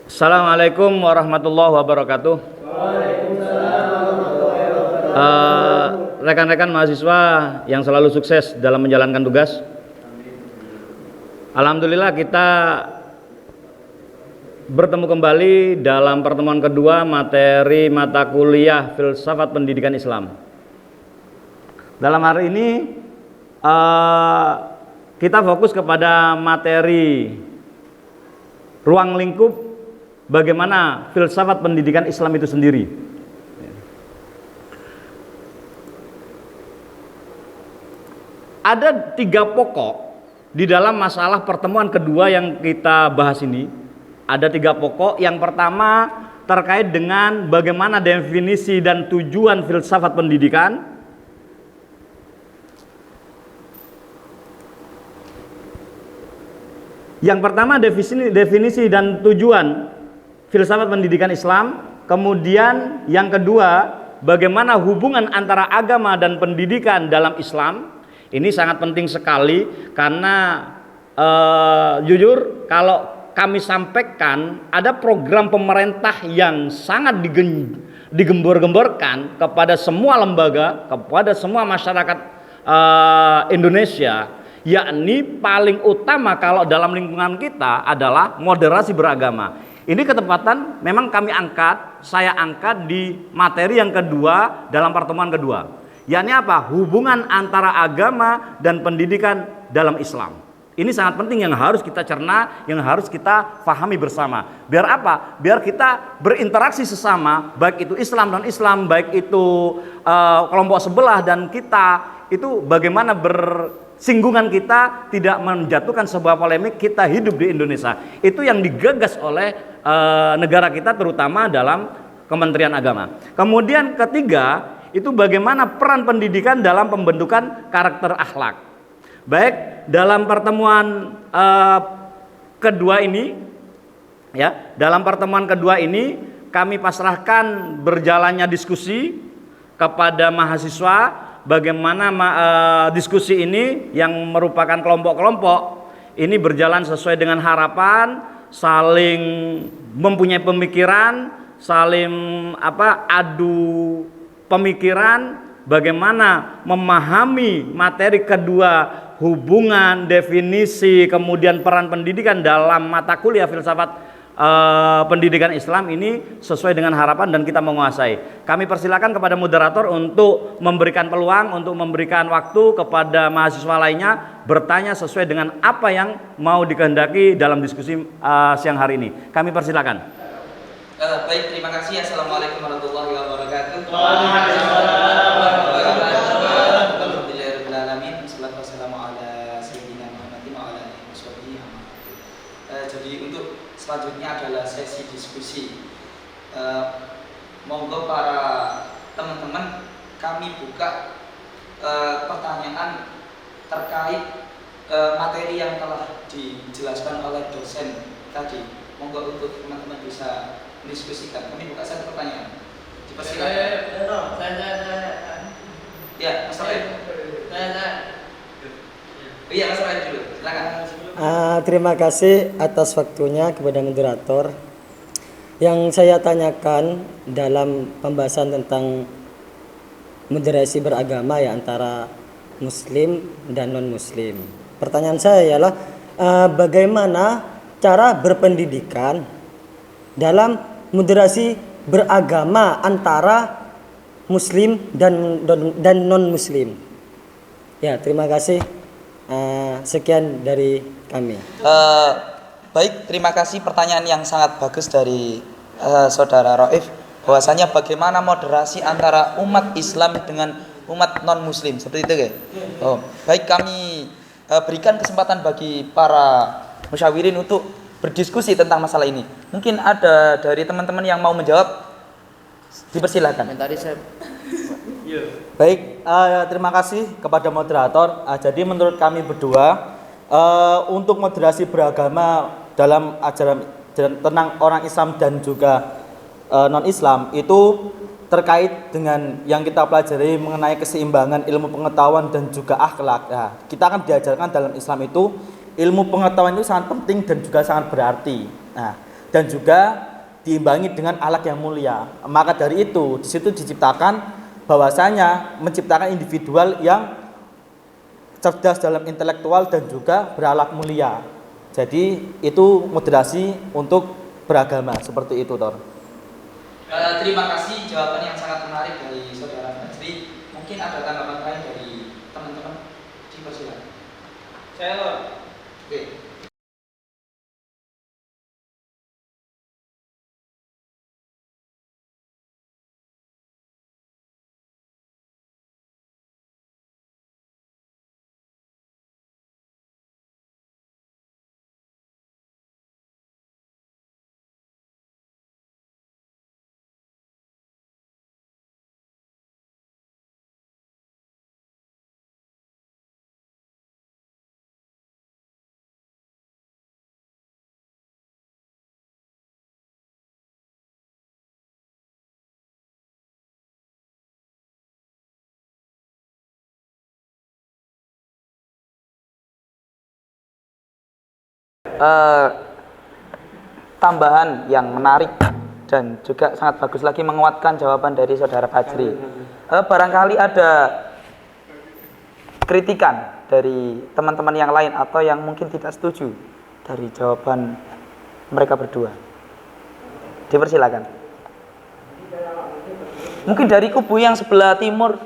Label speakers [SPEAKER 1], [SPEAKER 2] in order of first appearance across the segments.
[SPEAKER 1] Assalamualaikum warahmatullahi wabarakatuh.
[SPEAKER 2] Waalaikumsalam warahmatullahi wabarakatuh.
[SPEAKER 1] Rekan-rekan mahasiswa yang selalu sukses dalam menjalankan tugas. Alhamdulillah kita bertemu kembali dalam pertemuan kedua materi mata kuliah Filsafat Pendidikan Islam. Dalam hari ini kita fokus kepada materi ruang lingkup bagaimana filsafat pendidikan Islam itu sendiri. Ada 3 pokok di dalam masalah pertemuan kedua yang kita bahas ini. Ada 3 pokok. Yang pertama terkait dengan bagaimana definisi dan tujuan filsafat pendidikan. Yang pertama definisi dan tujuan filsafat pendidikan Islam. Kemudian yang kedua, bagaimana hubungan antara agama dan pendidikan dalam Islam. Ini sangat penting sekali karena jujur kalau kami sampaikan ada program pemerintah yang sangat digembor-gemborkan kepada semua lembaga, kepada semua masyarakat Indonesia, yakni paling utama kalau dalam lingkungan kita adalah moderasi beragama. Ini ketepatan memang saya angkat di materi yang kedua dalam pertemuan kedua. Yakni apa? Hubungan antara agama dan pendidikan dalam Islam. Ini sangat penting yang harus kita cerna, yang harus kita pahami bersama. Biar apa? Biar kita berinteraksi sesama, baik itu Islam dan Islam, baik itu kelompok sebelah dan kita, itu bagaimana bersinggungan kita tidak menjatuhkan sebuah polemik. Kita hidup di Indonesia. Itu yang digagas oleh negara kita terutama dalam Kementerian Agama. Kemudian ketiga, itu bagaimana peran pendidikan dalam pembentukan karakter akhlak. Baik, dalam pertemuan kedua ini ya, dalam pertemuan kedua ini kami pasrahkan berjalannya diskusi kepada mahasiswa bagaimana diskusi ini yang merupakan kelompok-kelompok ini berjalan sesuai dengan harapan, saling mempunyai pemikiran, saling adu pemikiran, bagaimana memahami materi kedua, hubungan, definisi, kemudian peran pendidikan dalam mata kuliah filsafat pendidikan Islam ini sesuai dengan harapan dan kita menguasai. Kami persilakan kepada moderator untuk memberikan peluang, untuk memberikan waktu kepada mahasiswa lainnya bertanya sesuai dengan apa yang mau dikehendaki dalam diskusi siang hari ini. Kami persilakan.
[SPEAKER 3] Baik, terima kasih. Assalamualaikum warahmatullahi wabarakatuh.
[SPEAKER 2] Waalaikumsalam warahmatullahi wabarakatuh.
[SPEAKER 3] Alhamdulillahirrahmanirrahim. Wassalamualaikum ala sayyidina Muhammadin wa ala alihi washabbihi. Jadi untuk selanjutnya adalah sesi diskusi. Monggo para teman-teman kami buka pertanyaan terkait materi yang telah dijelaskan oleh dosen tadi. Monggo untuk teman-teman bisa diskusikan. Kami buka satu pertanyaan. Dipersilakan. Ya, Mas Raid. Iya, Mas Raid dulu. Silakan.
[SPEAKER 4] Terima kasih atas waktunya kepada moderator. Yang saya tanyakan dalam pembahasan tentang moderasi beragama ya antara Muslim dan non-Muslim. Pertanyaan saya ialah bagaimana cara berpendidikan dalam moderasi beragama antara Muslim dan non-Muslim. Ya, terima kasih. Sekian dari kami.
[SPEAKER 3] Baik, terima kasih pertanyaan yang sangat bagus dari saudara Raif. Bahwasanya bagaimana moderasi antara umat Islam dengan umat non-Muslim seperti itu, ya? Oh, baik, kami berikan kesempatan bagi para musyawirin untuk berdiskusi tentang masalah ini. Mungkin ada dari teman-teman yang mau menjawab, dipersilakan.
[SPEAKER 5] Baik, terima kasih kepada moderator. Jadi menurut kami berdua, untuk moderasi beragama dalam ajaran tentang orang Islam dan juga non-Islam itu terkait dengan yang kita pelajari mengenai keseimbangan ilmu pengetahuan dan juga akhlak. Nah, kita akan diajarkan dalam Islam itu ilmu pengetahuan itu sangat penting dan juga sangat berarti. Nah, dan juga diimbangi dengan akhlak yang mulia. Maka dari itu di situ diciptakan bahwasanya menciptakan individual yang cerdas dalam intelektual dan juga berakhlak mulia. Jadi itu moderasi untuk beragama seperti itu, Tor.
[SPEAKER 3] Terima kasih jawaban yang sangat menarik dari saudara Fajri. Mungkin ada tanggapan lain dari teman-teman? Dipersilakan. Saya Lor. Oke. Tambahan yang menarik dan juga sangat bagus lagi menguatkan jawaban dari saudara Fajri. Barangkali ada kritikan dari teman-teman yang lain atau yang mungkin tidak setuju dari jawaban mereka berdua. Dipersilakan. Mungkin dari kubu yang sebelah timur.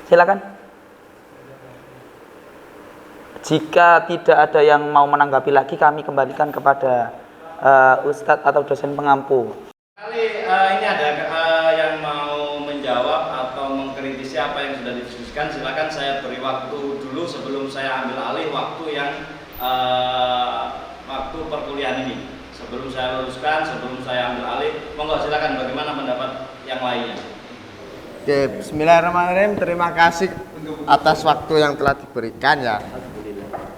[SPEAKER 3] Silakan. Jika tidak ada yang mau menanggapi lagi, kami kembalikan kepada Ustadz atau dosen pengampu.
[SPEAKER 1] Kali ini ada yang mau menjawab atau mengkritisi apa yang sudah didiskusikan, silakan saya beri waktu dulu sebelum saya ambil alih waktu yang waktu perkuliahan ini. Sebelum saya luruskan, sebelum saya ambil alih, monggo silakan bagaimana pendapat yang lainnya.
[SPEAKER 2] Oke, bismillahirrahmanirrahim. Terima kasih atas waktu yang telah diberikan ya.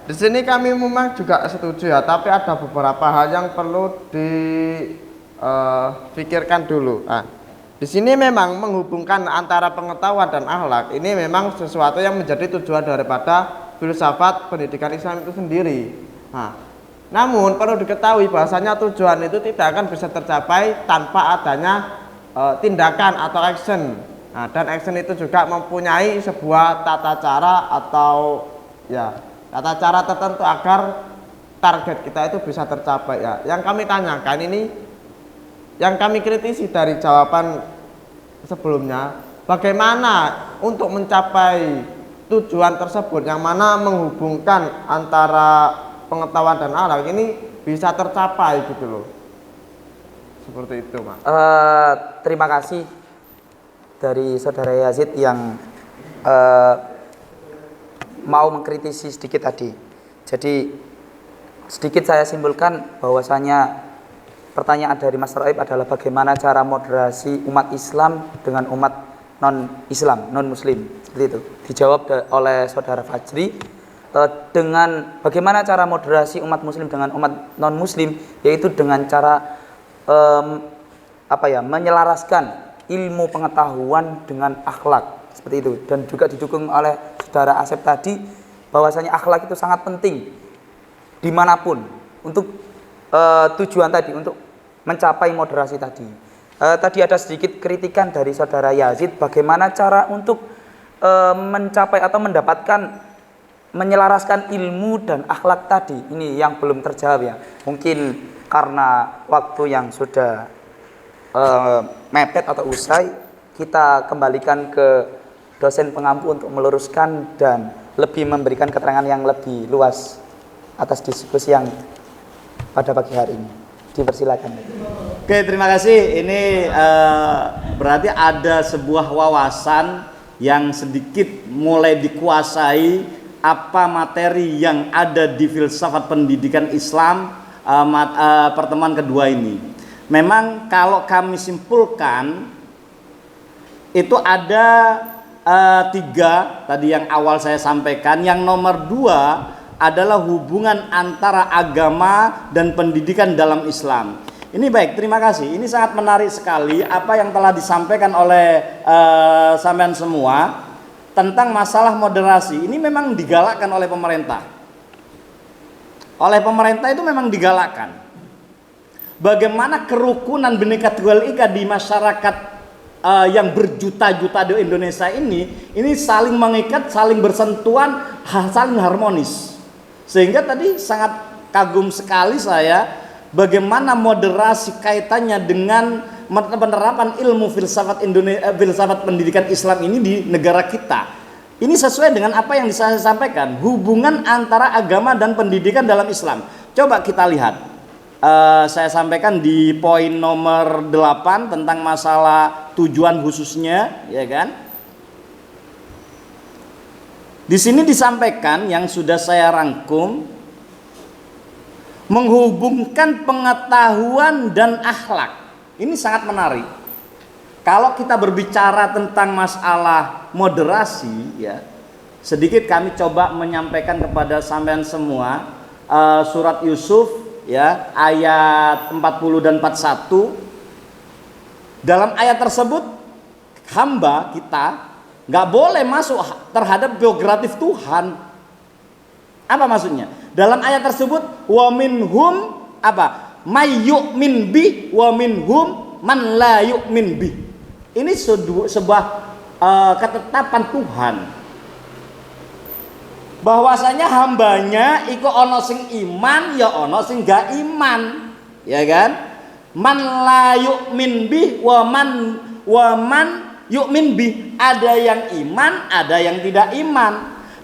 [SPEAKER 2] Di sini kami memang juga setuju ya, tapi ada beberapa hal yang perlu dipikirkan dulu. Nah, di sini memang menghubungkan antara pengetahuan dan akhlak ini memang sesuatu yang menjadi tujuan daripada filsafat pendidikan Islam itu sendiri. Nah, namun perlu diketahui bahwasanya tujuan itu tidak akan bisa tercapai tanpa adanya tindakan atau action. Nah, dan action itu juga mempunyai sebuah tata cara atau ya tata cara tertentu agar target kita itu bisa tercapai ya. Yang kami tanyakan ini, yang kami kritisi dari jawaban sebelumnya, bagaimana untuk mencapai tujuan tersebut yang mana menghubungkan antara pengetahuan dan akhlak ini bisa tercapai gitu loh. Seperti itu, Mas.
[SPEAKER 3] Terima kasih dari saudara Yazid yang mau mengkritisi sedikit tadi. Jadi sedikit saya simpulkan bahwasanya pertanyaan dari Mas Roib adalah bagaimana cara moderasi umat Islam dengan umat non-Islam, non-Muslim. Seperti itu. Dijawab oleh saudara Fajri dengan bagaimana cara moderasi umat Muslim dengan umat non-Muslim, yaitu dengan cara menyelaraskan ilmu pengetahuan dengan akhlak. Seperti itu, dan juga didukung oleh saudara Asep tadi bahwasanya akhlak itu sangat penting dimanapun untuk tujuan tadi, untuk mencapai moderasi tadi. Tadi ada sedikit kritikan dari saudara Yazid bagaimana cara untuk mencapai atau mendapatkan menyelaraskan ilmu dan akhlak tadi. Ini yang belum terjawab ya, mungkin karena waktu yang sudah mepet atau usai, kita kembalikan ke dosen pengampu untuk meluruskan dan lebih memberikan keterangan yang lebih luas atas diskusi yang pada pagi hari ini. Dipersilakan.
[SPEAKER 1] Oke, terima kasih. Ini berarti ada sebuah wawasan yang sedikit mulai dikuasai apa materi yang ada di filsafat pendidikan Islam pertemuan kedua ini. Memang kalau kami simpulkan itu ada 3 tadi yang awal saya sampaikan. Yang nomor 2 adalah hubungan antara agama dan pendidikan dalam Islam. Ini baik, terima kasih. Ini sangat menarik sekali apa yang telah disampaikan oleh sampean semua tentang masalah moderasi. Ini memang digalakkan oleh pemerintah. oleh pemerintah itu memang digalakkan. Bagaimana kerukunan Bhinneka Tunggal Ika di masyarakat yang berjuta-juta di Indonesia ini saling mengikat, saling bersentuhan, saling harmonis. Sehingga tadi sangat kagum sekali saya bagaimana moderasi kaitannya dengan penerapan ilmu filsafat Indonesia, filsafat pendidikan Islam ini di negara kita. Ini sesuai dengan apa yang saya sampaikan, hubungan antara agama dan pendidikan dalam Islam. Coba kita lihat, saya sampaikan di poin nomor 8 tentang masalah tujuan khususnya, ya kan? Di sini disampaikan yang sudah saya rangkum, menghubungkan pengetahuan dan akhlak. Ini sangat menarik. Kalau kita berbicara tentang masalah moderasi, ya, sedikit kami coba menyampaikan kepada sampean semua surat Yusuf, ya, ayat 40 dan 41. Dalam ayat tersebut hamba kita nggak boleh masuk terhadap biografi Tuhan. Apa maksudnya? Dalam ayat tersebut wa minhum apa? May yu'min bi wa minhum man la yu'min bi. Ini sebuah ketetapan Tuhan. Bahwasanya hambanya iku ono sing iman ya ono sing gak iman. Ya kan? Man la yu'min bi wa man yu'min bi. Ada yang iman, ada yang tidak iman.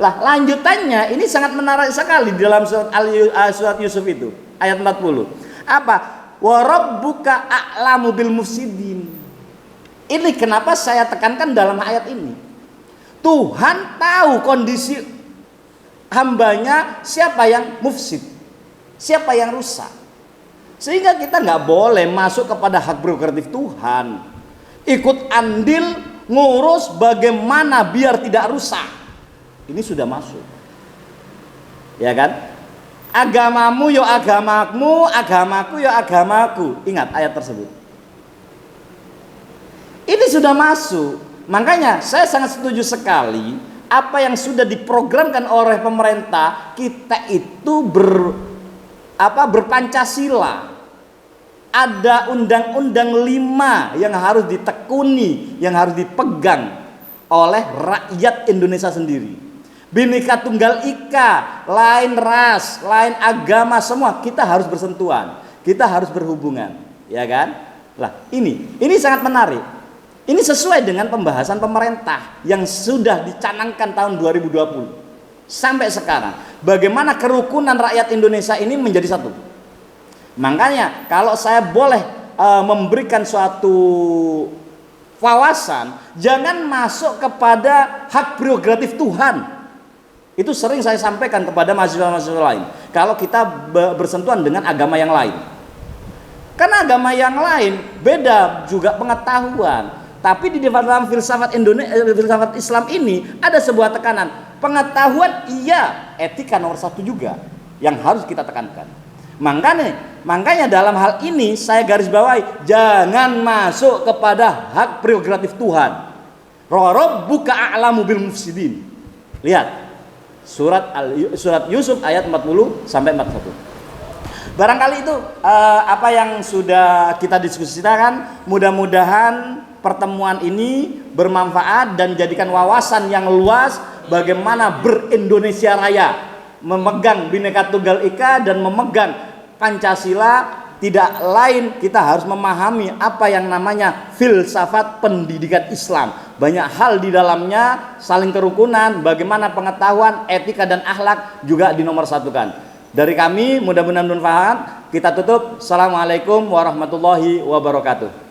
[SPEAKER 1] Lah lanjutannya ini sangat menarik sekali di dalam surat Yusuf itu ayat 40. Apa? Wa rabbuka a'lamu bil mufsidin. Ini kenapa saya tekankan dalam ayat ini. Tuhan tahu kondisi hambanya, siapa yang mufsid, siapa yang rusak. Sehingga kita nggak boleh masuk kepada hak prerogatif Tuhan. Ikut andil ngurus bagaimana biar tidak rusak. Ini sudah masuk, ya kan? Agamamu yo agamamu, agamaku yo agamaku. Ingat ayat tersebut. Ini sudah masuk. Makanya saya sangat setuju sekali apa yang sudah diprogramkan oleh pemerintah. Kita itu berpancasila. Ada undang-undang 5 yang harus ditekuni, yang harus dipegang oleh rakyat Indonesia sendiri. Bhinneka Tunggal Ika, lain ras, lain agama, semua kita harus bersentuhan, kita harus berhubungan, ya kan? Lah ini sangat menarik. Ini sesuai dengan pembahasan pemerintah yang sudah dicanangkan tahun 2020 sampai sekarang. Bagaimana kerukunan rakyat Indonesia ini menjadi satu. Makanya kalau saya boleh memberikan suatu wawasan, jangan masuk kepada hak prerogatif Tuhan. Itu sering saya sampaikan kepada mahasiswa-mahasiswa lain. Kalau kita bersentuhan dengan agama yang lain, karena agama yang lain beda juga pengetahuan. Tapi di dalam filsafat filsafat Islam ini ada sebuah tekanan. Pengetahuan iya, etika nomor 1 juga yang harus kita tekankan. Makanya dalam hal ini saya garis bawahi, jangan masuk kepada hak prerogatif Tuhan. Rabbuka a'lamu bil mufsidin. Lihat surat Yusuf ayat 40 sampai 41. Barangkali itu apa yang sudah kita diskusikan. Mudah-mudahan pertemuan ini bermanfaat dan jadikan wawasan yang luas bagaimana ber-Indonesia Raya, memegang Bhinneka Tunggal Ika dan memegang Pancasila. Tidak lain, kita harus memahami apa yang namanya filsafat pendidikan Islam. Banyak hal di dalamnya, saling kerukunan, bagaimana pengetahuan, etika dan akhlak juga dinomorsatukan. Dari kami mudah-mudahan bermanfaat. Kita tutup. Assalamualaikum warahmatullahi wabarakatuh.